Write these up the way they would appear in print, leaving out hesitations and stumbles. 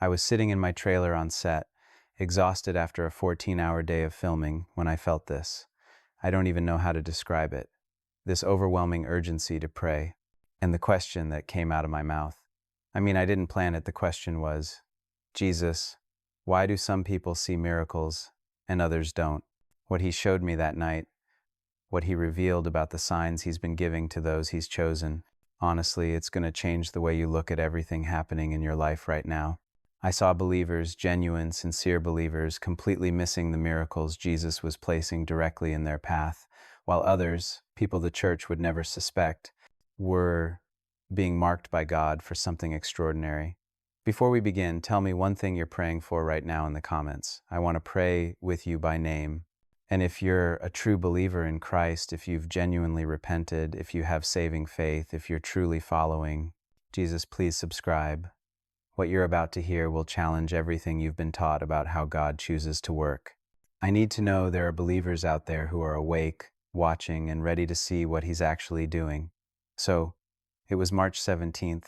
I was sitting in my trailer on set, exhausted after a 14-hour day of filming, when I felt this. I don't even know how to describe it. This overwhelming urgency to pray, and the question that came out of my mouth. I mean, I didn't plan it. The question was, Jesus, why do some people see miracles and others don't? What he showed me that night, what he revealed about the signs he's been giving to those he's chosen. Honestly, it's going to change the way you look at everything happening in your life right now. I saw believers, genuine, sincere believers, completely missing the miracles Jesus was placing directly in their path, while others, people the church would never suspect, were being marked by God for something extraordinary. Before we begin, tell me one thing you're praying for right now in the comments. I want to pray with you by name. And if you're a true believer in Christ, if you've genuinely repented, if you have saving faith, if you're truly following Jesus, please subscribe. What you're about to hear will challenge everything you've been taught about how God chooses to work. I need to know there are believers out there who are awake, watching, and ready to see what he's actually doing. So, it was March 17th,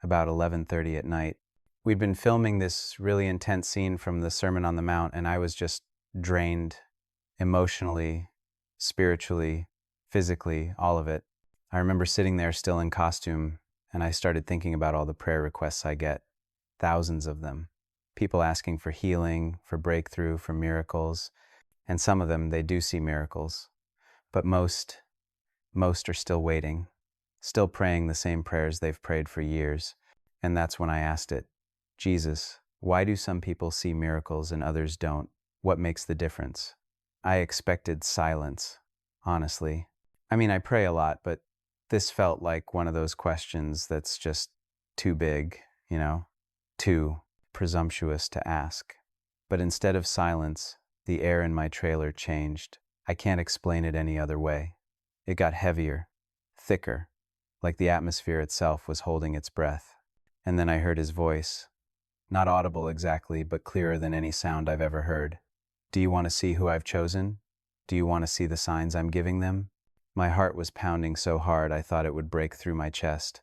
about 11:30 at night. We'd been filming this really intense scene from the Sermon on the Mount, and I was just drained. Emotionally, spiritually, physically, all of it. I remember sitting there still in costume, and I started thinking about all the prayer requests I get. Thousands of them. People asking for healing, for breakthrough, for miracles. And some of them, they do see miracles. But most are still waiting, still praying the same prayers they've prayed for years. And that's when I asked it, Jesus, why do some people see miracles and others don't? What makes the difference? I expected silence, honestly. I mean, I pray a lot, but this felt like one of those questions that's just too big, too presumptuous to ask. But instead of silence, the air in my trailer changed. I can't explain it any other way. It got heavier, thicker, like the atmosphere itself was holding its breath. And then I heard his voice, not audible exactly, but clearer than any sound I've ever heard. Do you want to see who I've chosen? Do you want to see the signs I'm giving them? My heart was pounding so hard I thought it would break through my chest.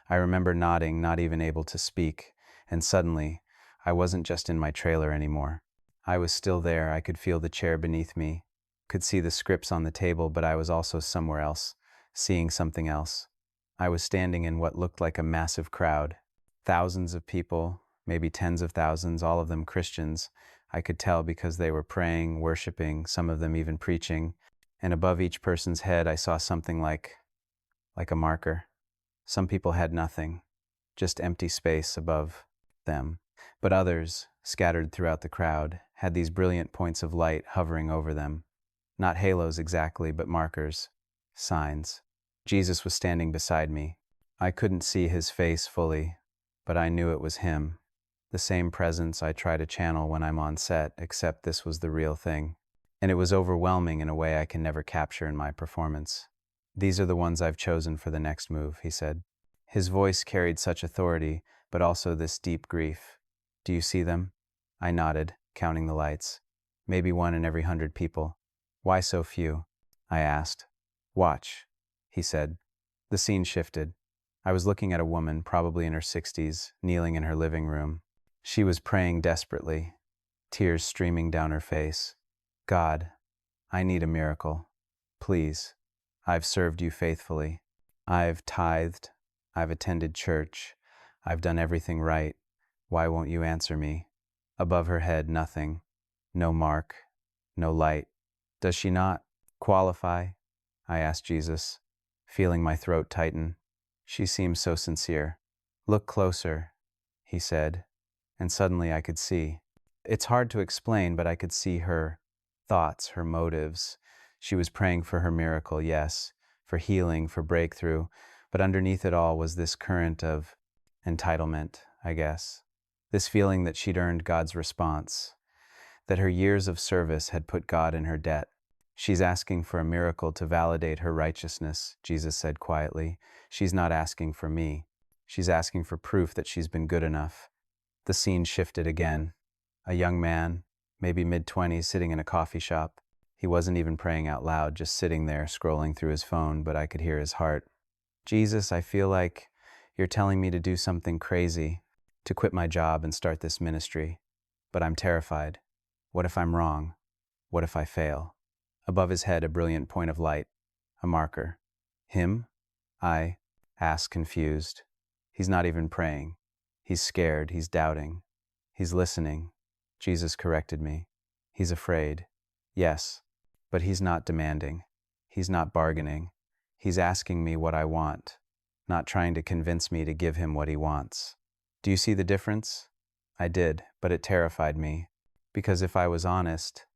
I remember nodding, not even able to speak, and suddenly, I wasn't just in my trailer anymore. I was still there. I could feel the chair beneath me, could see the scripts on the table, but I was also somewhere else, seeing something else. I was standing in what looked like a massive crowd. Thousands of people, maybe tens of thousands, all of them Christians. I could tell because they were praying, worshiping, some of them even preaching. And above each person's head, I saw something like a marker. Some people had nothing, just empty space above them. But others, scattered throughout the crowd, had these brilliant points of light hovering over them. Not halos exactly, but markers, signs. Jesus was standing beside me. I couldn't see his face fully, but I knew it was him. The same presence I try to channel when I'm on set, except this was the real thing. And it was overwhelming in a way I can never capture in my performance. These are the ones I've chosen for the next move, he said. His voice carried such authority, but also this deep grief. Do you see them? I nodded, counting the lights. Maybe 1 in every 100 people. Why so few? I asked. Watch, he said. The scene shifted. I was looking at a woman, probably in her 60s, kneeling in her living room. She was praying desperately, tears streaming down her face. God, I need a miracle. Please. I've served you faithfully. I've tithed. I've attended church. I've done everything right. Why won't you answer me? Above her head, nothing. No mark. No light. Does she not qualify? I asked Jesus, feeling my throat tighten. She seems so sincere. Look closer, he said. And suddenly I could see. It's hard to explain, but I could see her thoughts, her motives. She was praying for her miracle, yes, for healing, for breakthrough, but underneath it all was this current of entitlement, I guess. This feeling that she'd earned God's response, that her years of service had put God in her debt. She's asking for a miracle to validate her righteousness, Jesus said quietly. She's not asking for me. She's asking for proof that she's been good enough. The scene shifted again. A young man, maybe mid-20s, sitting in a coffee shop. He wasn't even praying out loud, just sitting there scrolling through his phone, but I could hear his heart. Jesus, I feel like you're telling me to do something crazy. to quit my job and start this ministry. But I'm terrified. What if I'm wrong? What if I fail? Above his head, a brilliant point of light, a marker. Him? I asked, confused. He's not even praying. He's scared, he's doubting. He's listening. Jesus corrected me. He's afraid. Yes, but he's not demanding. He's not bargaining. He's asking me what I want, not trying to convince me to give him what he wants. Do you see the difference? I did, but it terrified me, because if I was honest,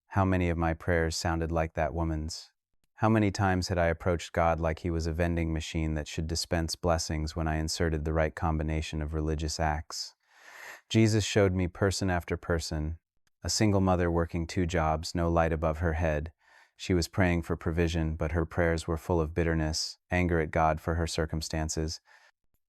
how many of my prayers sounded like that woman's? How many times had I approached God like he was a vending machine that should dispense blessings when I inserted the right combination of religious acts? Jesus showed me person after person, a single mother working 2 jobs, no light above her head. She was praying for provision, but her prayers were full of bitterness, anger at God for her circumstances.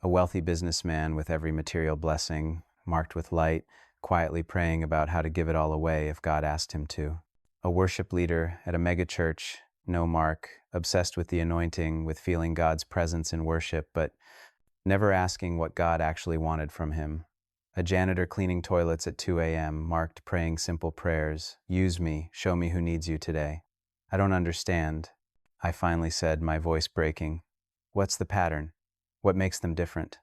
A wealthy businessman with every material blessing, marked with light, quietly praying about how to give it all away if God asked him to. A worship leader at a megachurch, no mark, obsessed with the anointing, with feeling God's presence in worship, but never asking what God actually wanted from him. A janitor cleaning toilets at 2 a.m., marked praying simple prayers, use me, show me who needs you today. I don't understand, I finally said, my voice breaking. What's the pattern? What makes them different?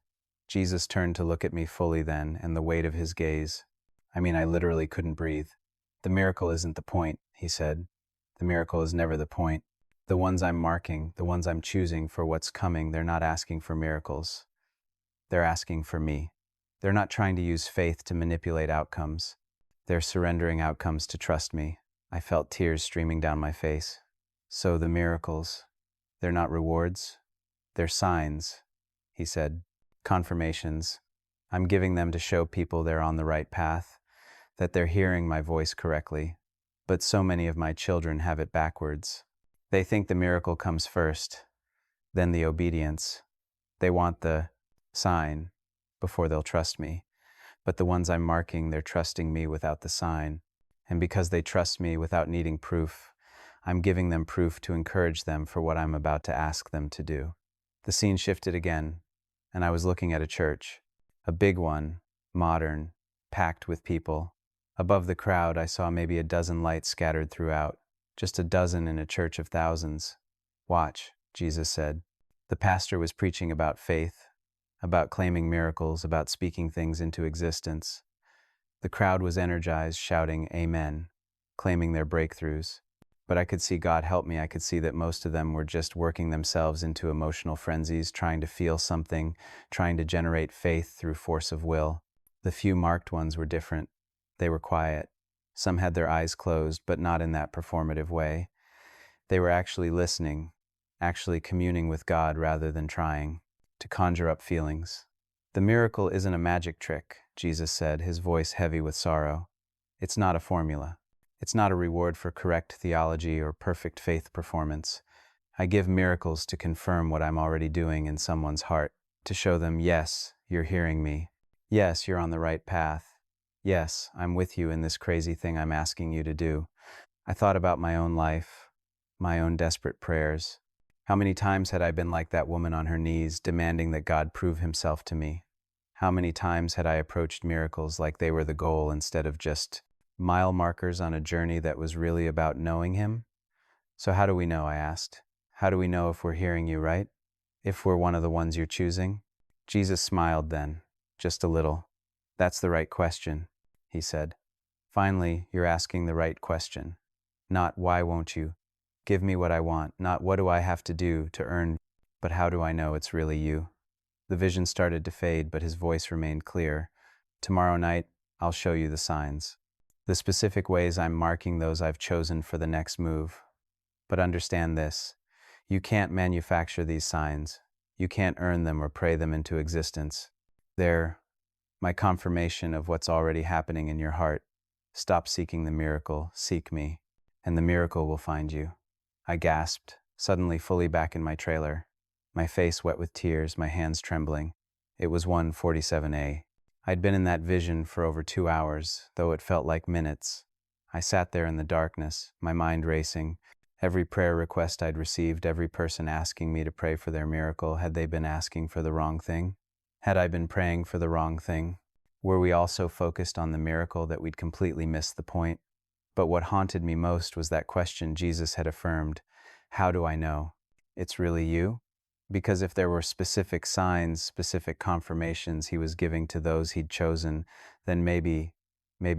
Jesus turned to look at me fully then, and the weight of his gaze. I literally couldn't breathe. The miracle isn't the point, he said. The miracle is never the point. The ones I'm marking, the ones I'm choosing for what's coming, they're not asking for miracles. They're asking for me. They're not trying to use faith to manipulate outcomes. They're surrendering outcomes to trust me. I felt tears streaming down my face. So the miracles, they're not rewards. They're signs, he said. Confirmations. I'm giving them to show people they're on the right path, that they're hearing my voice correctly. But so many of my children have it backwards. They think the miracle comes first, then the obedience. They want the sign before they'll trust me. But the ones I'm marking, they're trusting me without the sign. And because they trust me without needing proof, I'm giving them proof to encourage them for what I'm about to ask them to do. The scene shifted again, and I was looking at a church. A big one, modern, packed with people. Above the crowd, I saw maybe a dozen lights scattered throughout. Just a dozen in a church of thousands. Watch, Jesus said. The pastor was preaching about faith, about claiming miracles, about speaking things into existence. The crowd was energized, shouting, Amen, claiming their breakthroughs. But I could see, God help me, I could see that most of them were just working themselves into emotional frenzies, trying to feel something, trying to generate faith through force of will. The few marked ones were different. They were quiet. Some had their eyes closed, but not in that performative way. They were actually listening, actually communing with God rather than trying to conjure up feelings. The miracle isn't a magic trick, Jesus said, his voice heavy with sorrow. It's not a formula. It's not a reward for correct theology or perfect faith performance. I give miracles to confirm what I'm already doing in someone's heart, to show them, yes, you're hearing me. Yes, you're on the right path. Yes, I'm with you in this crazy thing I'm asking you to do. I thought about my own life, my own desperate prayers. How many times had I been like that woman on her knees, demanding that God prove himself to me? How many times had I approached miracles like they were the goal instead of just mile markers on a journey that was really about knowing him? So how do we know, I asked. How do we know if we're hearing you right? If we're one of the ones you're choosing? Jesus smiled then, just a little. That's the right question, he said. Finally, you're asking the right question. Not why won't you? Give me what I want, not what do I have to do to earn, but how do I know it's really you? The vision started to fade, but his voice remained clear. Tomorrow night, I'll show you the signs. The specific ways I'm marking those I've chosen for the next move. But understand this, you can't manufacture these signs. You can't earn them or pray them into existence. They're my confirmation of what's already happening in your heart. Stop seeking the miracle, seek me, and the miracle will find you. I gasped, suddenly fully back in my trailer, my face wet with tears, my hands trembling. It was 1:47 a.m. I'd been in that vision for over 2 hours, though it felt like minutes. I sat there in the darkness, my mind racing. Every prayer request I'd received, every person asking me to pray for their miracle, had they been asking for the wrong thing? Had I been praying for the wrong thing? Were we all so focused on the miracle that we'd completely missed the point? But what haunted me most was that question Jesus had affirmed, "How do I know? It's really you?" Because if there were specific signs, specific confirmations he was giving to those he'd chosen, then maybe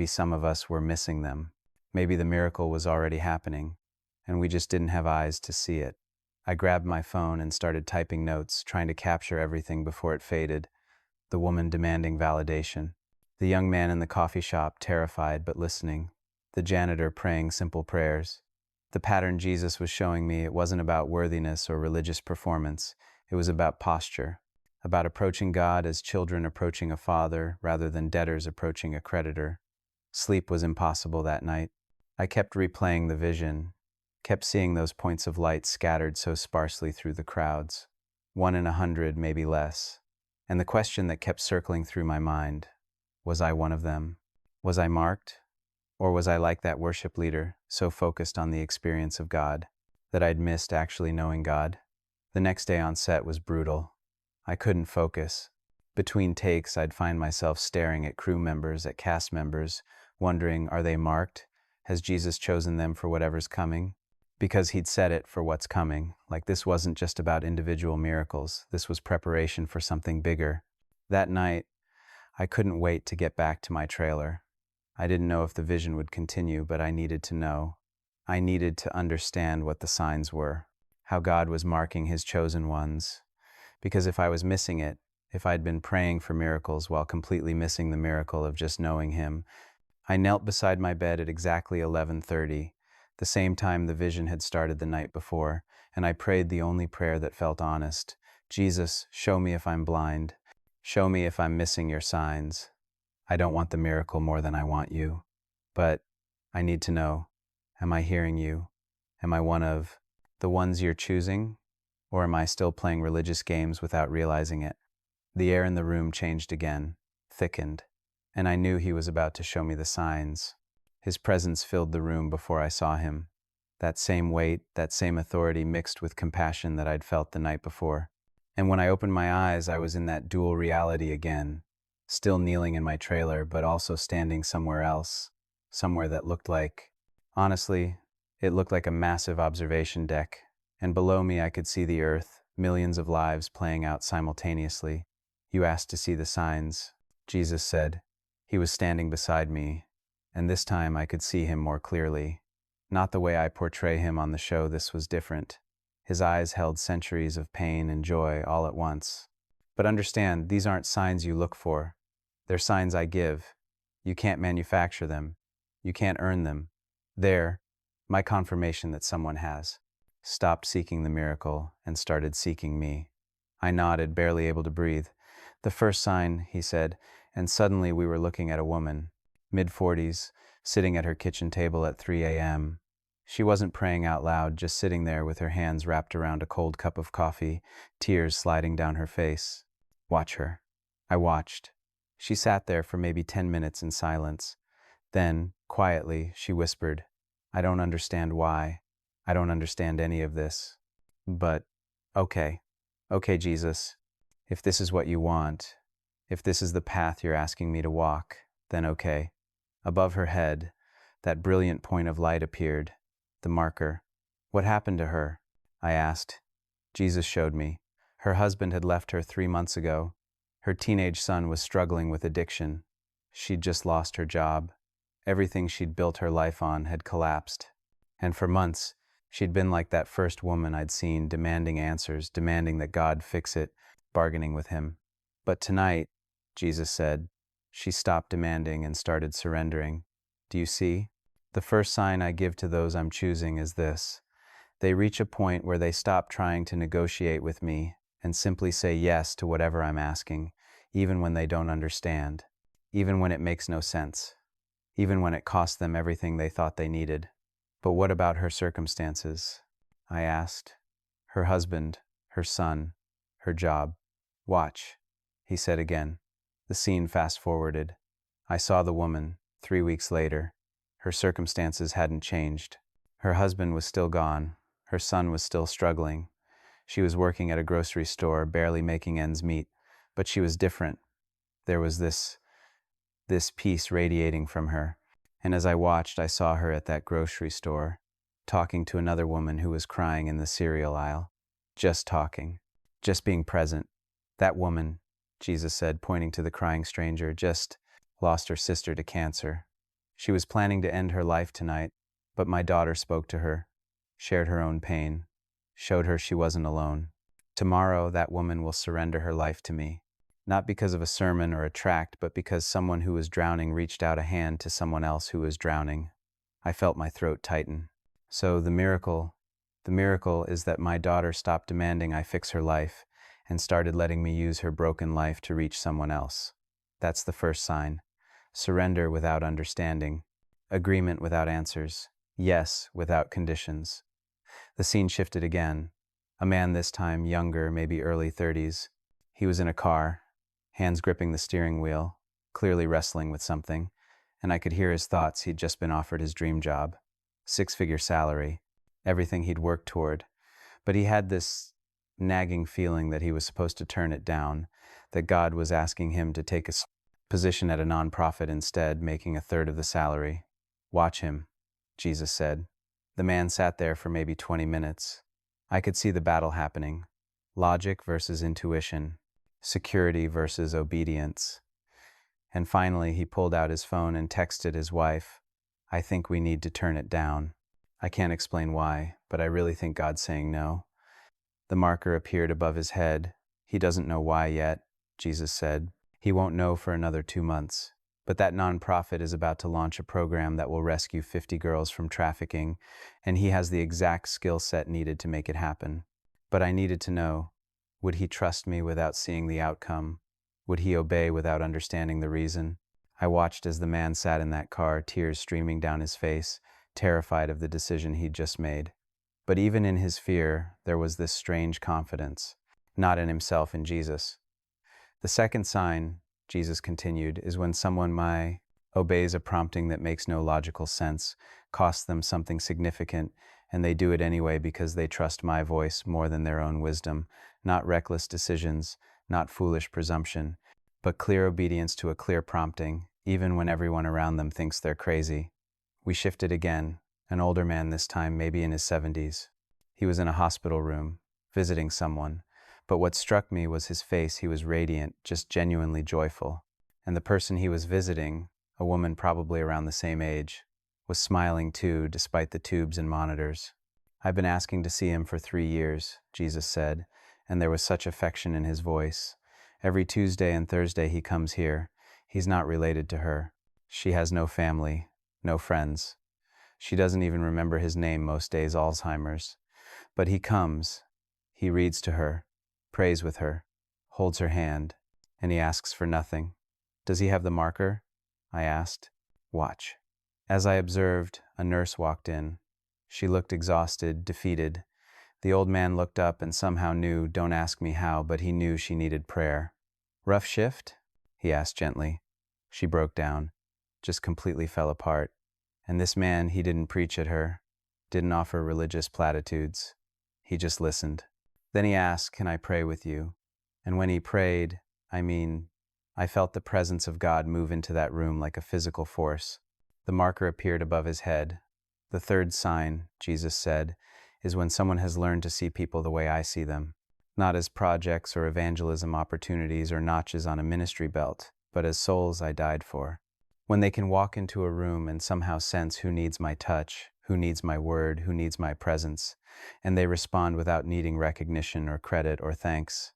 some of us were missing them. Maybe the miracle was already happening, and we just didn't have eyes to see it. I grabbed my phone and started typing notes, trying to capture everything before it faded. The woman demanding validation. The young man in the coffee shop terrified but listening. The janitor praying simple prayers. The pattern Jesus was showing me, it wasn't about worthiness or religious performance. It was about posture, about approaching God as children approaching a father rather than debtors approaching a creditor. Sleep was impossible that night. I kept replaying the vision, kept seeing those points of light scattered so sparsely through the crowds. 1 in 100, maybe less. And the question that kept circling through my mind, was I one of them? Was I marked? Or was I like that worship leader, so focused on the experience of God, that I'd missed actually knowing God? The next day on set was brutal. I couldn't focus. Between takes, I'd find myself staring at crew members, at cast members, wondering, are they marked? Has Jesus chosen them for whatever's coming? Because he'd said it for what's coming. Like this wasn't just about individual miracles. This was preparation for something bigger. That night, I couldn't wait to get back to my trailer. I didn't know if the vision would continue, but I needed to know. I needed to understand what the signs were, how God was marking his chosen ones. Because if I was missing it, if I'd been praying for miracles while completely missing the miracle of just knowing him, I knelt beside my bed at exactly 11:30, the same time the vision had started the night before, and I prayed the only prayer that felt honest. Jesus, show me if I'm blind. Show me if I'm missing your signs. I don't want the miracle more than I want you. But I need to know, am I hearing you? Am I one of the ones you're choosing? Or am I still playing religious games without realizing it? The air in the room changed again, thickened, and I knew he was about to show me the signs. His presence filled the room before I saw him. That same weight, that same authority mixed with compassion that I'd felt the night before. And when I opened my eyes, I was in that dual reality again, still kneeling in my trailer, but also standing somewhere else, somewhere that looked like, honestly, it looked like a massive observation deck. And below me, I could see the earth, millions of lives playing out simultaneously. You asked to see the signs, Jesus said. He was standing beside me, and this time I could see him more clearly. Not the way I portray him on the show, this was different. His eyes held centuries of pain and joy all at once. But understand, these aren't signs you look for. They're signs I give. You can't manufacture them. You can't earn them. They're my confirmation that someone has stopped seeking the miracle and started seeking me. I nodded, barely able to breathe. The first sign, he said, and suddenly we were looking at a woman, mid-40s, sitting at her kitchen table at 3 a.m. She wasn't praying out loud, just sitting there with her hands wrapped around a cold cup of coffee, tears sliding down her face. Watch her. I watched. She sat there for maybe 10 minutes in silence. Then, quietly, she whispered, I don't understand why. I don't understand any of this. But, okay, Jesus, if this is what you want, if this is the path you're asking me to walk, then okay. Above her head, that brilliant point of light appeared, the marker. What happened to her? I asked. Jesus showed me. Her husband had left her 3 months ago. Her teenage son was struggling with addiction. She'd just lost her job. Everything she'd built her life on had collapsed. And for months, she'd been like that first woman I'd seen, demanding answers, demanding that God fix it, bargaining with him. But tonight, Jesus said, she stopped demanding and started surrendering. Do you see? The first sign I give to those I'm choosing is this. They reach a point where they stop trying to negotiate with me and simply say yes to whatever I'm asking, even when they don't understand, even when it makes no sense, even when it costs them everything they thought they needed. But what about her circumstances? I asked. Her husband, her son, her job. Watch, he said again. The scene fast-forwarded. I saw the woman, 3 weeks later. Her circumstances hadn't changed. Her husband was still gone. Her son was still struggling. She was working at a grocery store, barely making ends meet. But she was different. There was this this peace radiating from her. And as I watched, I saw her at that grocery store, talking to another woman who was crying in the cereal aisle. Just talking, just being present. That woman, Jesus said, pointing to the crying stranger, just lost her sister to cancer. She was planning to end her life tonight, but my daughter spoke to her, shared her own pain, showed her she wasn't alone. Tomorrow, that woman will surrender her life to me, not because of a sermon or a tract, but because someone who was drowning reached out a hand to someone else who was drowning. I felt my throat tighten. So the miracle is that my daughter stopped demanding I fix her life and started letting me use her broken life to reach someone else. That's the first sign. Surrender without understanding. Agreement without answers. Yes without conditions. The scene shifted again. A man this time, younger, maybe early 30s. He was in a car, hands gripping the steering wheel, clearly wrestling with something, and I could hear his thoughts. He'd just been offered his dream job. 6-figure salary, everything he'd worked toward. But he had this nagging feeling that he was supposed to turn it down, that God was asking him to take a position at a nonprofit instead, making 1/3 of the salary. Watch him, Jesus said. The man sat there for maybe 20 minutes. I could see the battle happening. Logic versus intuition. Security versus obedience. And finally, he pulled out his phone and texted his wife, "I think we need to turn it down. I can't explain why, but I really think God's saying no." The marker appeared above his head. He doesn't know why yet, Jesus said. He won't know for another 2 months. But that nonprofit is about to launch a program that will rescue 50 girls from trafficking, and he has the exact skill set needed to make it happen. But I needed to know, would he trust me without seeing the outcome? Would he obey without understanding the reason? I watched as the man sat in that car, tears streaming down his face, terrified of the decision he'd just made. But even in his fear, there was this strange confidence, not in himself, in Jesus. The second sign, Jesus continued, is when someone obeys a prompting that makes no logical sense, costs them something significant, and they do it anyway because they trust my voice more than their own wisdom. Not reckless decisions, not foolish presumption, but clear obedience to a clear prompting, even when everyone around them thinks they're crazy. We shifted again, an older man this time, maybe in his 70s. He was in a hospital room, visiting someone, but what struck me was his face. He was radiant, just genuinely joyful. And the person he was visiting, a woman probably around the same age, was smiling too, despite the tubes and monitors. "I've been asking to see him for 3 years, Jesus said, and there was such affection in his voice. Every Tuesday and Thursday he comes here. He's not related to her. She has no family, no friends. She doesn't even remember his name most days, Alzheimer's. But he comes, he reads to her, prays with her, holds her hand, and he asks for nothing." "Does he have the marker?" I asked. "Watch." As I observed, a nurse walked in. She looked exhausted, defeated. The old man looked up and somehow knew, don't ask me how, but he knew she needed prayer. "Rough shift?" he asked gently. She broke down, just completely fell apart. And this man, he didn't preach at her, didn't offer religious platitudes. He just listened. Then he asked, "Can I pray with you?" And when he prayed, I felt the presence of God move into that room like a physical force. The marker appeared above his head. The third sign, Jesus said, is when someone has learned to see people the way I see them, not as projects or evangelism opportunities or notches on a ministry belt, but as souls I died for. When they can walk into a room and somehow sense who needs my touch, who needs my word, who needs my presence, and they respond without needing recognition or credit or thanks.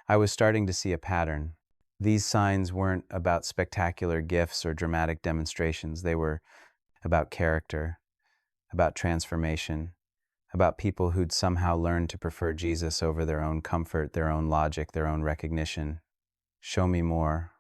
I was starting to see a pattern. These signs weren't about spectacular gifts or dramatic demonstrations. They were about character, about transformation, about people who'd somehow learned to prefer Jesus over their own comfort, their own logic, their own recognition. "Show me more,"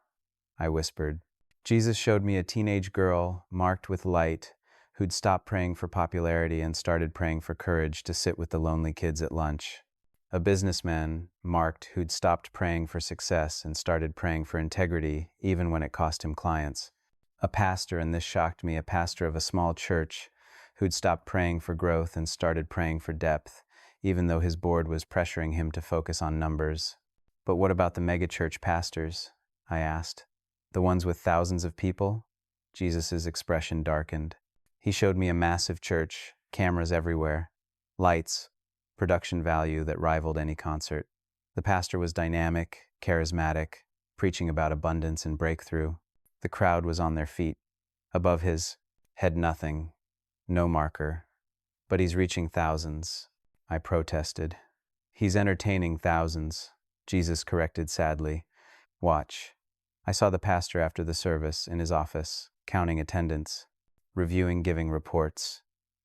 I whispered. Jesus showed me a teenage girl marked with light who'd stopped praying for popularity and started praying for courage to sit with the lonely kids at lunch. A businessman marked who'd stopped praying for success and started praying for integrity, even when it cost him clients. A pastor, and this shocked me, a pastor of a small church who'd stopped praying for growth and started praying for depth, even though his board was pressuring him to focus on numbers. "But what about the megachurch pastors?" I asked. The ones with thousands of people? Jesus' expression darkened. He showed me a massive church, cameras everywhere, lights, production value that rivaled any concert. The pastor was dynamic, charismatic, preaching about abundance and breakthrough. The crowd was on their feet. Above his head nothing, no marker. But he's reaching thousands, I protested. He's entertaining thousands, Jesus corrected sadly. Watch. I saw the pastor after the service in his office, counting attendance, reviewing giving reports,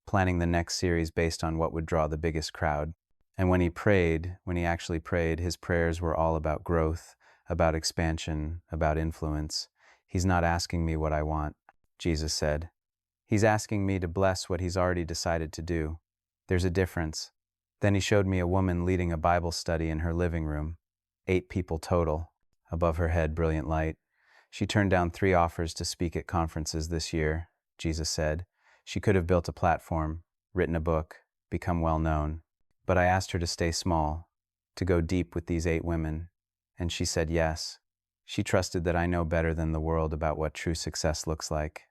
planning the next series based on what would draw the biggest crowd. And when he actually prayed, his prayers were all about growth, about expansion, about influence. He's not asking me what I want, Jesus said. He's asking me to bless what he's already decided to do. There's a difference. Then he showed me a woman leading a Bible study in her living room. 8 people total. Above her head, brilliant light. She turned down 3 offers to speak at conferences this year, Jesus said. She could have built a platform, written a book, become well known. But I asked her to stay small, to go deep with these 8 women, and she said yes. She trusted that I know better than the world about what true success looks like.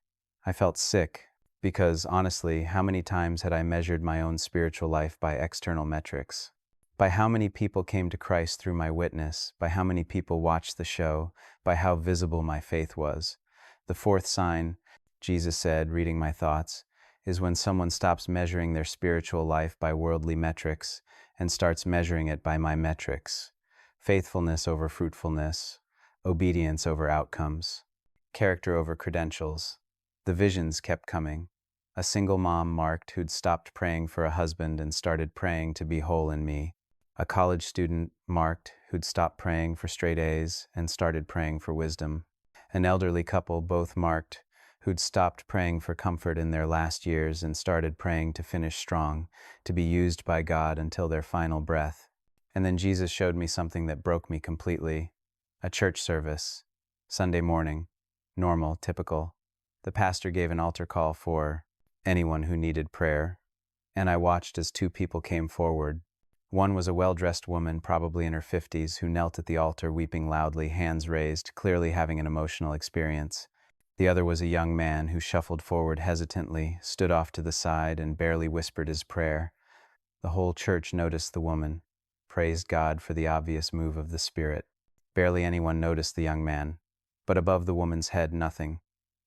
I felt sick, because honestly, how many times had I measured my own spiritual life by external metrics? By how many people came to Christ through my witness, by how many people watched the show, by how visible my faith was. The 4th sign, Jesus said, reading my thoughts, is when someone stops measuring their spiritual life by worldly metrics and starts measuring it by my metrics. Faithfulness over fruitfulness, obedience over outcomes, character over credentials. The visions kept coming. A single mom marked who'd stopped praying for a husband and started praying to be whole in me. A college student marked who'd stopped praying for straight A's and started praying for wisdom. An elderly couple, both marked, who'd stopped praying for comfort in their last years and started praying to finish strong, to be used by God until their final breath. And then Jesus showed me something that broke me completely. A church service. Sunday morning. Normal, typical. The pastor gave an altar call for anyone who needed prayer, and I watched as 2 people came forward. One was a well-dressed woman, probably in her 50s, who knelt at the altar weeping loudly, hands raised, clearly having an emotional experience. The other was a young man who shuffled forward hesitantly, stood off to the side, and barely whispered his prayer. The whole church noticed the woman, praised God for the obvious move of the Spirit. Barely anyone noticed the young man. But above the woman's head, nothing.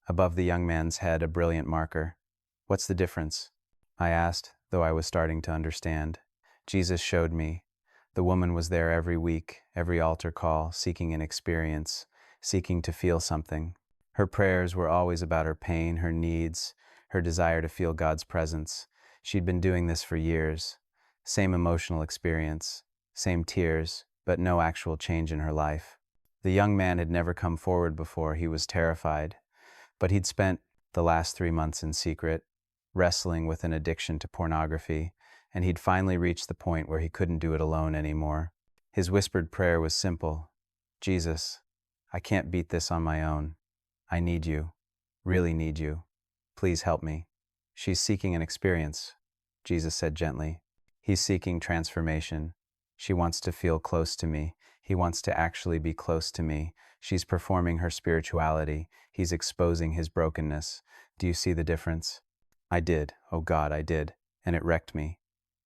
Above the young man's head, a brilliant marker. What's the difference? I asked, though I was starting to understand. Jesus showed me. The woman was there every week, every altar call, seeking an experience, seeking to feel something. Her prayers were always about her pain, her needs, her desire to feel God's presence. She'd been doing this for years. Same emotional experience, same tears, but no actual change in her life. The young man had never come forward before. He was terrified. But he'd spent the last 3 months in secret, wrestling with an addiction to pornography, and he'd finally reached the point where he couldn't do it alone anymore. His whispered prayer was simple. Jesus, I can't beat this on my own. I need you. Really need you. Please help me. She's seeking an experience, Jesus said gently. He's seeking transformation. She wants to feel close to me. He wants to actually be close to me. She's performing her spirituality. He's exposing his brokenness. Do you see the difference? I did. Oh God, I did. And it wrecked me.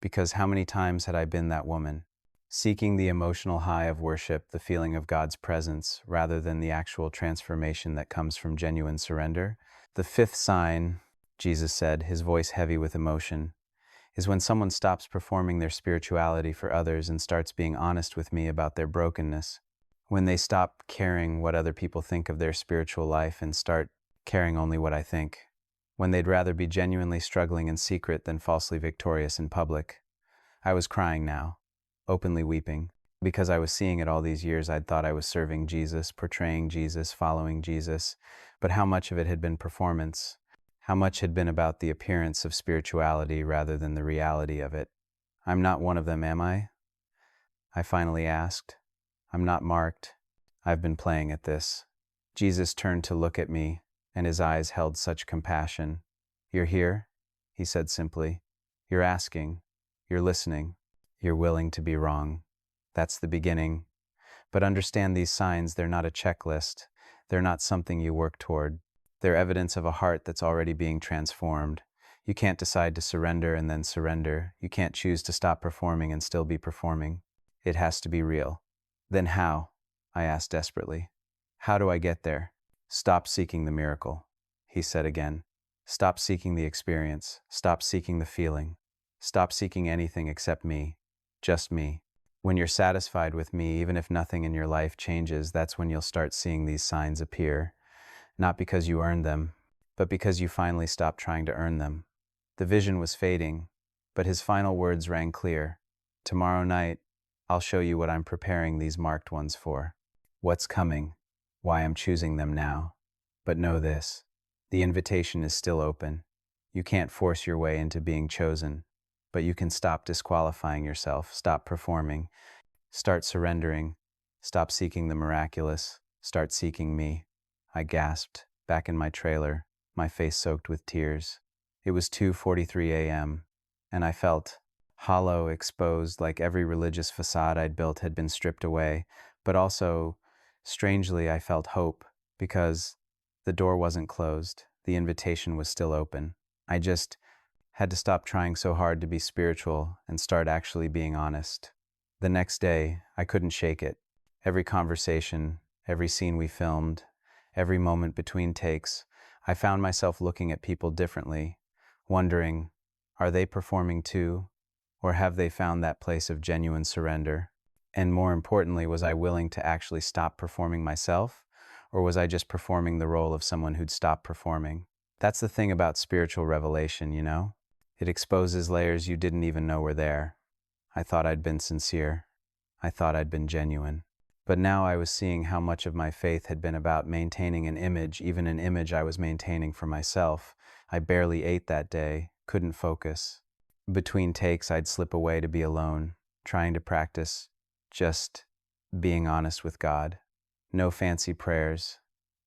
Because how many times had I been that woman? Seeking the emotional high of worship, the feeling of God's presence, rather than the actual transformation that comes from genuine surrender. The 5th sign, Jesus said, his voice heavy with emotion, is when someone stops performing their spirituality for others and starts being honest with me about their brokenness. When they stop caring what other people think of their spiritual life and start caring only what I think. When they'd rather be genuinely struggling in secret than falsely victorious in public. I was crying now, openly weeping, because I was seeing it all these years. I'd thought I was serving Jesus, portraying Jesus, following Jesus, but how much of it had been performance? How much had been about the appearance of spirituality rather than the reality of it? I'm not one of them, am I? I finally asked. I'm not marked. I've been playing at this. Jesus turned to look at me, and his eyes held such compassion. You're here, he said simply. You're asking. You're listening. You're willing to be wrong. That's the beginning. But understand these signs, they're not a checklist. They're not something you work toward. They're evidence of a heart that's already being transformed. You can't decide to surrender and then surrender. You can't choose to stop performing and still be performing. It has to be real. Then how? I asked desperately. How do I get there? Stop seeking the miracle, he said again. Stop seeking the experience. Stop seeking the feeling. Stop seeking anything except me. Just me. When you're satisfied with me, even if nothing in your life changes, that's when you'll start seeing these signs appear. Not because you earned them, but because you finally stopped trying to earn them. The vision was fading, but his final words rang clear. Tomorrow night, I'll show you what I'm preparing these marked ones for. What's coming, why I'm choosing them now. But know this, the invitation is still open. You can't force your way into being chosen, but you can stop disqualifying yourself, stop performing, start surrendering, stop seeking the miraculous, start seeking me. I gasped, back in my trailer, my face soaked with tears. It was 2:43 a.m., and I felt hollow, exposed, like every religious facade I'd built had been stripped away, but also, strangely, I felt hope, because the door wasn't closed, the invitation was still open. I just had to stop trying so hard to be spiritual and start actually being honest. The next day, I couldn't shake it. Every conversation, every scene we filmed, every moment between takes, I found myself looking at people differently, wondering, are they performing too? Or have they found that place of genuine surrender? And more importantly, was I willing to actually stop performing myself? Or was I just performing the role of someone who'd stopped performing? That's the thing about spiritual revelation, you know? It exposes layers you didn't even know were there. I thought I'd been sincere. I thought I'd been genuine. But now I was seeing how much of my faith had been about maintaining an image, even an image I was maintaining for myself. I barely ate that day, couldn't focus. Between takes, I'd slip away to be alone, trying to practice just being honest with God. No fancy prayers,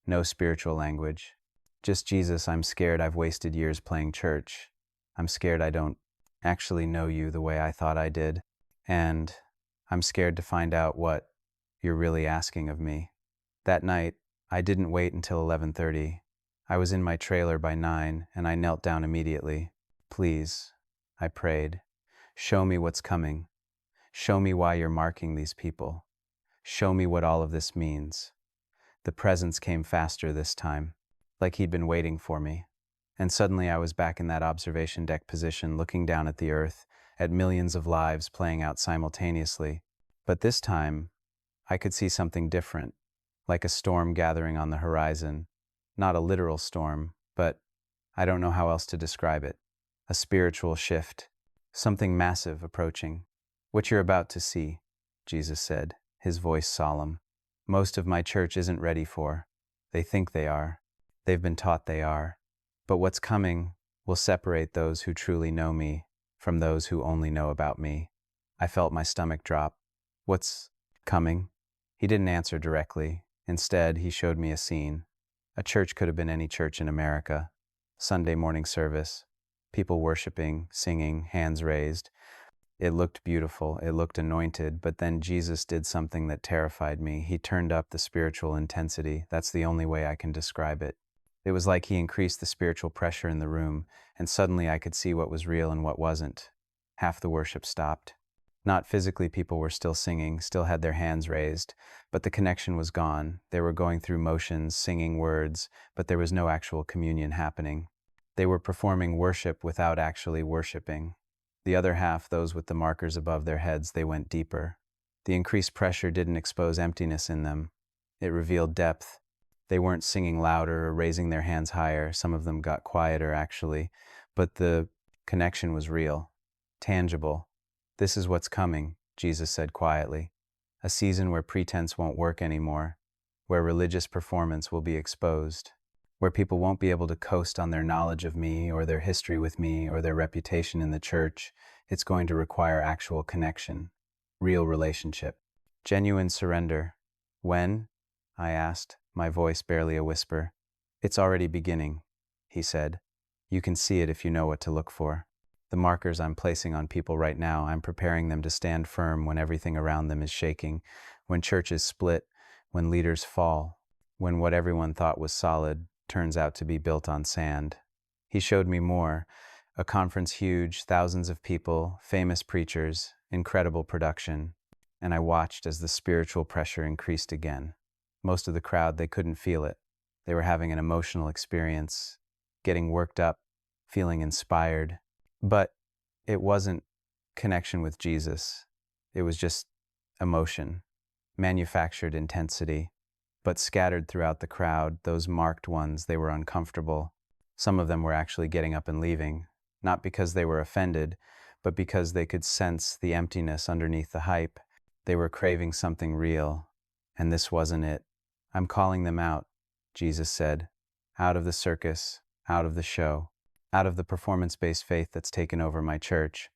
no spiritual language. Just, Jesus, I'm scared I've wasted years playing church. I'm scared I don't actually know you the way I thought I did. And I'm scared to find out what you're really asking of me. That night, I didn't wait until 11:30. I was in my trailer by 9, and I knelt down immediately. Please, I prayed, show me what's coming. Show me why you're marking these people. Show me what all of this means. The presence came faster this time, like he'd been waiting for me. And suddenly I was back in that observation deck position, looking down at the earth, at millions of lives playing out simultaneously. But this time, I could see something different, like a storm gathering on the horizon. Not a literal storm, but I don't know how else to describe it. A spiritual shift, something massive approaching. What you're about to see, Jesus said, his voice solemn. Most of my church isn't ready for. They think they are. They've been taught they are. But what's coming will separate those who truly know me from those who only know about me. I felt my stomach drop. What's coming? He didn't answer directly. Instead, he showed me a scene. A church could have been any church in America. Sunday morning service. People worshiping, singing, hands raised. It looked beautiful, it looked anointed, but then Jesus did something that terrified me. He turned up the spiritual intensity. That's the only way I can describe it. It was like he increased the spiritual pressure in the room, and suddenly I could see what was real and what wasn't. Half the worship stopped. Not physically, people were still singing, still had their hands raised, but the connection was gone. They were going through motions, singing words, but there was no actual communion happening. They were performing worship without actually worshiping. The other half, those with the markers above their heads, they went deeper. The increased pressure didn't expose emptiness in them. It revealed depth. They weren't singing louder or raising their hands higher. Some of them got quieter, actually. But the connection was real, tangible. This is what's coming, Jesus said quietly. A season where pretense won't work anymore, where religious performance will be exposed, where people won't be able to coast on their knowledge of me or their history with me or their reputation in the church. It's going to require actual connection, real relationship, genuine surrender. When? I asked, my voice barely a whisper. It's already beginning, he said. You can see it if you know what to look for. The markers I'm placing on people right now, I'm preparing them to stand firm when everything around them is shaking, when churches split, when leaders fall, when what everyone thought was solid turns out to be built on sand. He showed me more, a conference huge, thousands of people, famous preachers, incredible production, and I watched as the spiritual pressure increased again. Most of the crowd, they couldn't feel it. They were having an emotional experience, getting worked up, feeling inspired. But it wasn't connection with Jesus. It was just emotion, manufactured intensity. But scattered throughout the crowd, those marked ones, they were uncomfortable. Some of them were actually getting up and leaving, not because they were offended, but because they could sense the emptiness underneath the hype. They were craving something real, and this wasn't it. I'm calling them out, Jesus said, out of the circus, out of the show, out of the performance-based faith that's taken over my church.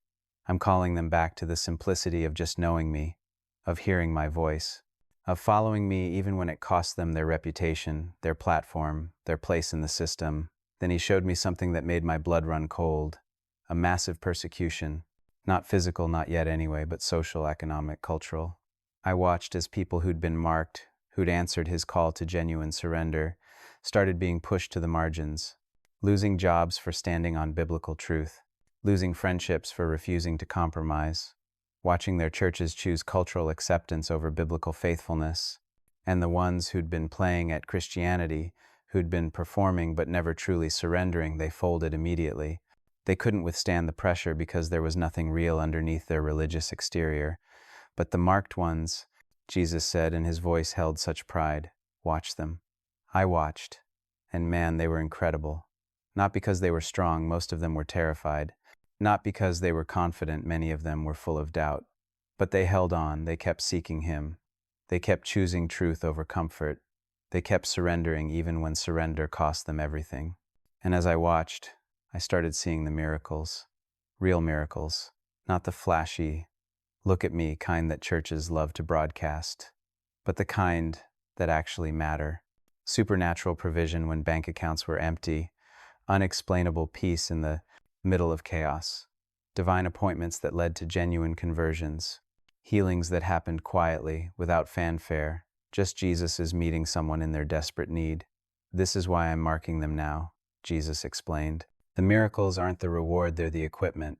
I'm calling them back to the simplicity of just knowing me, of hearing my voice, of following me even when it cost them their reputation, their platform, their place in the system. Then he showed me something that made my blood run cold, a massive persecution, not physical, not yet anyway, but social, economic, cultural. I watched as people who'd been marked, who'd answered his call to genuine surrender, started being pushed to the margins, losing jobs for standing on biblical truth, losing friendships for refusing to compromise, watching their churches choose cultural acceptance over biblical faithfulness, and the ones who'd been playing at Christianity, who'd been performing but never truly surrendering, they folded immediately. They couldn't withstand the pressure because there was nothing real underneath their religious exterior. But the marked ones, Jesus said, and his voice held such pride, watch them. I watched, and man, they were incredible. Not because they were strong, most of them were terrified. Not because they were confident, many of them were full of doubt. But they held on, they kept seeking him. They kept choosing truth over comfort. They kept surrendering even when surrender cost them everything. And as I watched, I started seeing the miracles. Real miracles, not the flashy, look at me kind that churches love to broadcast, but the kind that actually matter. Supernatural provision when bank accounts were empty, unexplainable peace in the middle of chaos, divine appointments that led to genuine conversions, healings that happened quietly, without fanfare, just Jesus is meeting someone in their desperate need. This is why I'm marking them now, Jesus explained. The miracles aren't the reward, they're the equipment.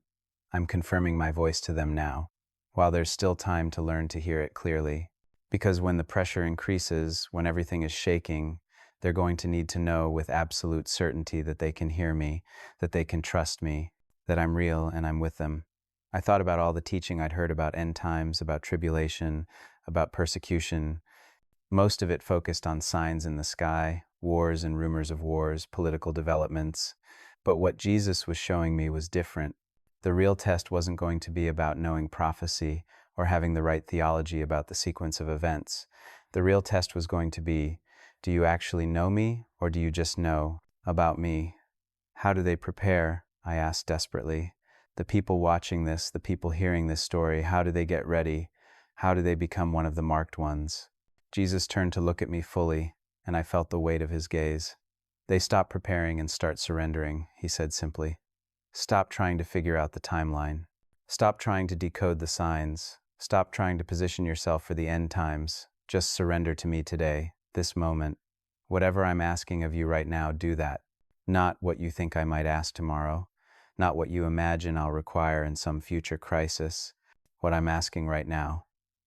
I'm confirming my voice to them now, while there's still time to learn to hear it clearly. Because when the pressure increases, when everything is shaking, they're going to need to know with absolute certainty that they can hear me, that they can trust me, that I'm real and I'm with them. I thought about all the teaching I'd heard about end times, about tribulation, about persecution. Most of it focused on signs in the sky, wars and rumors of wars, political developments. But what Jesus was showing me was different. The real test wasn't going to be about knowing prophecy or having the right theology about the sequence of events. The real test was going to be, do you actually know me, or do you just know about me? How do they prepare? I asked desperately. The people watching this, the people hearing this story, how do they get ready? How do they become one of the marked ones? Jesus turned to look at me fully, and I felt the weight of his gaze. They stop preparing and start surrendering, he said simply. Stop trying to figure out the timeline. Stop trying to decode the signs. Stop trying to position yourself for the end times. Just surrender to me today, this moment. Whatever I'm asking of you right now, do that. Not what you think I might ask tomorrow. Not what you imagine I'll require in some future crisis. What I'm asking right now.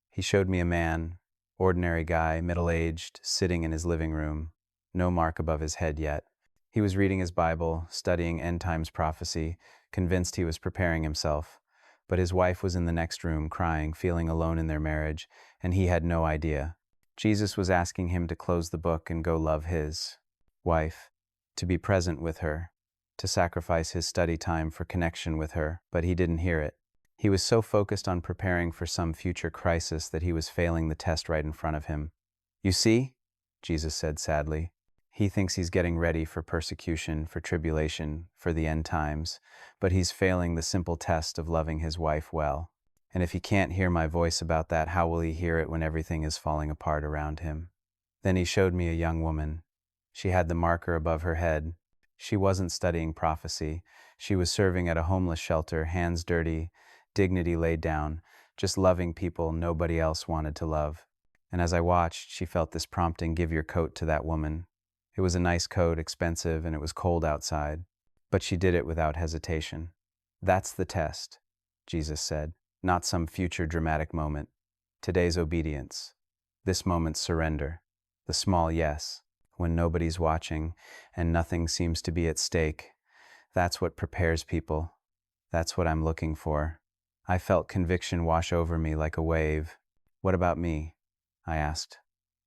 He showed me a man, ordinary guy, middle-aged, sitting in his living room. No mark above his head yet. He was reading his Bible, studying end times prophecy, convinced he was preparing himself. But his wife was in the next room, crying, feeling alone in their marriage, and he had no idea. Jesus was asking him to close the book and go love his wife, to be present with her, to sacrifice his study time for connection with her, but he didn't hear it. He was so focused on preparing for some future crisis that he was failing the test right in front of him. You see, Jesus said sadly, he thinks he's getting ready for persecution, for tribulation, for the end times, but he's failing the simple test of loving his wife well. And if he can't hear my voice about that, how will he hear it when everything is falling apart around him? Then he showed me a young woman. She had the marker above her head. She wasn't studying prophecy. She was serving at a homeless shelter, hands dirty, dignity laid down, just loving people nobody else wanted to love. And as I watched, she felt this prompting, give your coat to that woman. It was a nice coat, expensive, and it was cold outside. But she did it without hesitation. That's the test, Jesus said, not some future dramatic moment. Today's obedience. This moment's surrender. The small yes, when nobody's watching and nothing seems to be at stake. That's what prepares people. That's what I'm looking for. I felt conviction wash over me like a wave. What about me? I asked,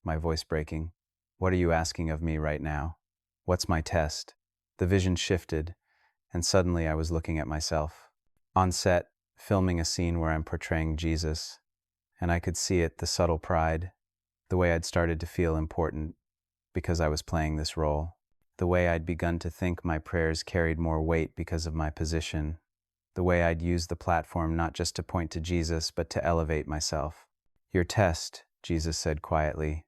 my voice breaking. What are you asking of me right now? What's my test? The vision shifted, and suddenly I was looking at myself. On set, filming a scene where I'm portraying Jesus, and I could see it, the subtle pride, the way I'd started to feel important because I was playing this role, the way I'd begun to think my prayers carried more weight because of my position, the way I'd used the platform not just to point to Jesus, but to elevate myself. Your test, Jesus said quietly,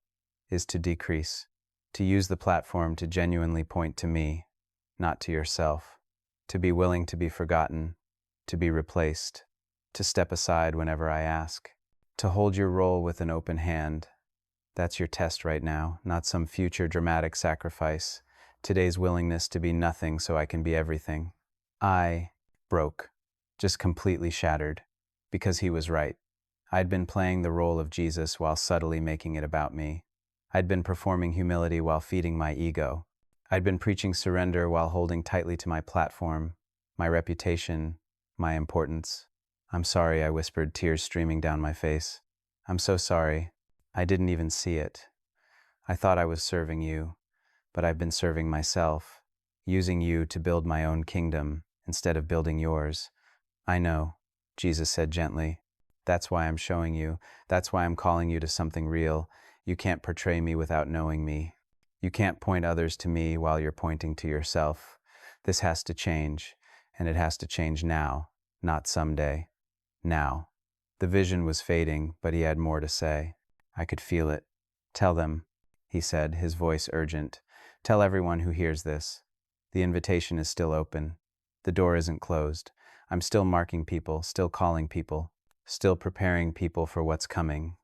is to decrease, to use the platform to genuinely point to me, not to yourself, to be willing to be forgotten, to be replaced, to step aside whenever I ask, to hold your role with an open hand. That's your test right now, not some future dramatic sacrifice. Today's willingness to be nothing so I can be everything. I broke, just completely shattered, because he was right. I'd been playing the role of Jesus while subtly making it about me. I'd been performing humility while feeding my ego. I'd been preaching surrender while holding tightly to my platform, my reputation, my importance. I'm sorry, I whispered, tears streaming down my face. I'm so sorry. I didn't even see it. I thought I was serving you, but I've been serving myself, using you to build my own kingdom instead of building yours. I know, Jesus said gently. That's why I'm showing you. That's why I'm calling you to something real. You can't portray me without knowing me. You can't point others to me while you're pointing to yourself. This has to change, and it has to change now, not someday. Now. The vision was fading, but he had more to say. I could feel it. Tell them, he said, his voice urgent. Tell everyone who hears this. The invitation is still open. The door isn't closed. I'm still marking people, still calling people, still preparing people for what's coming.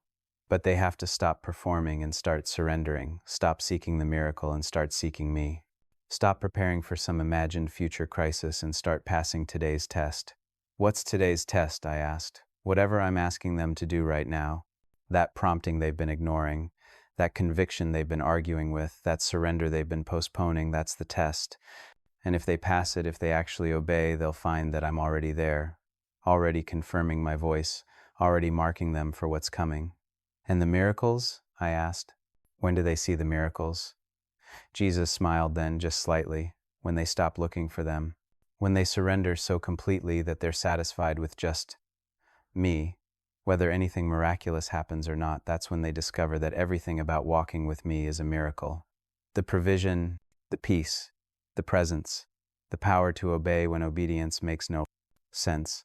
But they have to stop performing and start surrendering, stop seeking the miracle and start seeking me. Stop preparing for some imagined future crisis and start passing today's test. What's today's test? I asked. Whatever I'm asking them to do right now. That prompting they've been ignoring, that conviction they've been arguing with, that surrender they've been postponing, that's the test. And if they pass it, if they actually obey, they'll find that I'm already there, already confirming my voice, already marking them for what's coming. And the miracles? I asked. When do they see the miracles? Jesus smiled then, just slightly, when they stop looking for them, when they surrender so completely that they're satisfied with just me. Whether anything miraculous happens or not, that's when they discover that everything about walking with me is a miracle. The provision, the peace, the presence, the power to obey when obedience makes no sense.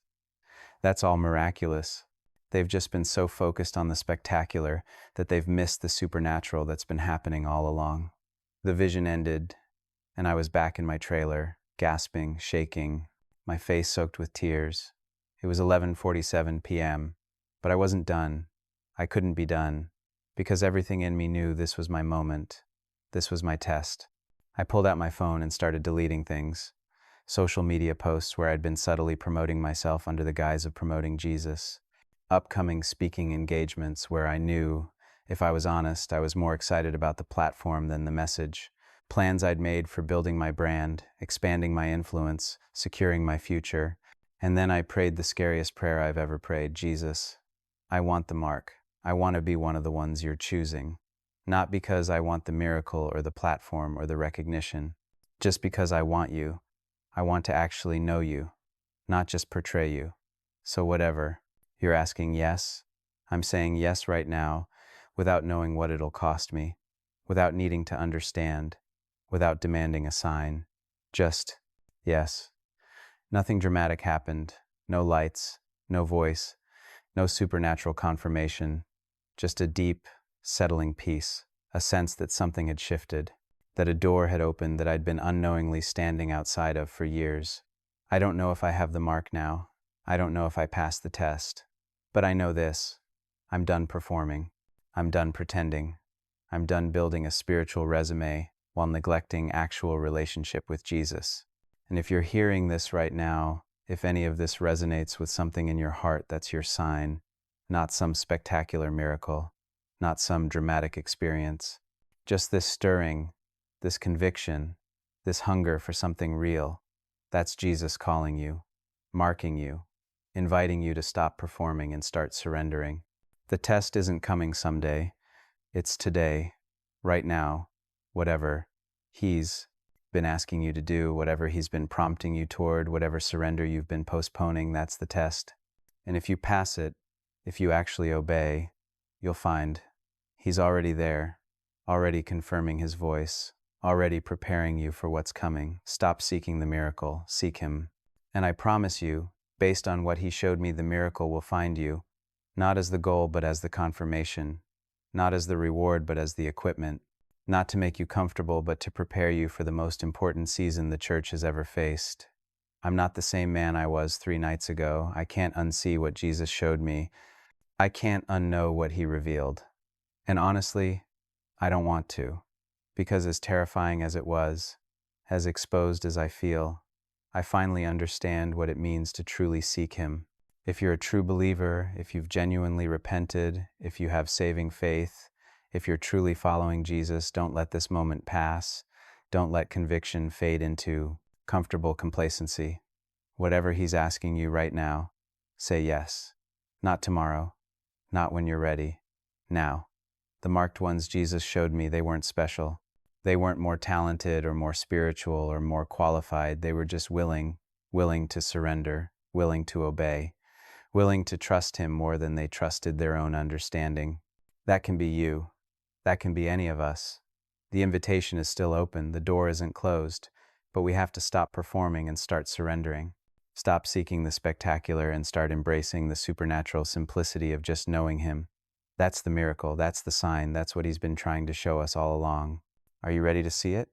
That's all miraculous. They've just been so focused on the spectacular that they've missed the supernatural that's been happening all along. The vision ended, and I was back in my trailer, gasping, shaking, my face soaked with tears. It was 11:47 p.m., but I wasn't done. I couldn't be done, because everything in me knew this was my moment. This was my test. I pulled out my phone and started deleting things. Social media posts where I'd been subtly promoting myself under the guise of promoting Jesus. Upcoming speaking engagements where I knew, if I was honest, I was more excited about the platform than the message. Plans I'd made for building my brand, expanding my influence, securing my future. And then I prayed the scariest prayer I've ever prayed. Jesus, I want the mark. I want to be one of the ones you're choosing. Not because I want the miracle or the platform or the recognition. Just because I want you. I want to actually know you, not just portray you. So whatever. You're asking yes? I'm saying yes right now, without knowing what it'll cost me, without needing to understand, without demanding a sign. Just yes. Nothing dramatic happened. No lights, no voice, no supernatural confirmation. Just a deep, settling peace, a sense that something had shifted, that a door had opened that I'd been unknowingly standing outside of for years. I don't know if I have the mark now. I don't know if I passed the test. But I know this. I'm done performing. I'm done pretending. I'm done building a spiritual resume while neglecting actual relationship with Jesus. And if you're hearing this right now, if any of this resonates with something in your heart, that's your sign, not some spectacular miracle, not some dramatic experience, just this stirring, this conviction, this hunger for something real. That's Jesus calling you, marking you, inviting you to stop performing and start surrendering. The test isn't coming someday. It's today, right now, whatever He's been asking you to do, whatever He's been prompting you toward, whatever surrender you've been postponing, that's the test. And if you pass it, if you actually obey, you'll find He's already there, already confirming His voice, already preparing you for what's coming. Stop seeking the miracle, seek Him. And I promise you, based on what He showed me, the miracle will find you, not as the goal, but as the confirmation, not as the reward, but as the equipment, not to make you comfortable, but to prepare you for the most important season the church has ever faced. I'm not the same man I was 3 nights ago. I can't unsee what Jesus showed me. I can't unknow what He revealed. And honestly, I don't want to, because as terrifying as it was, as exposed as I feel, I finally understand what it means to truly seek Him. If you're a true believer, if you've genuinely repented, if you have saving faith, if you're truly following Jesus, don't let this moment pass. Don't let conviction fade into comfortable complacency. Whatever He's asking you right now, say yes. Not tomorrow, not when you're ready, now. The marked ones Jesus showed me, they weren't special. They weren't more talented or more spiritual or more qualified. They were just willing to surrender, willing to obey, willing to trust Him more than they trusted their own understanding. That can be you. That can be any of us. The invitation is still open. The door isn't closed, but we have to stop performing and start surrendering. Stop seeking the spectacular and start embracing the supernatural simplicity of just knowing Him. That's the miracle. That's the sign. That's what He's been trying to show us all along. Are you ready to see it?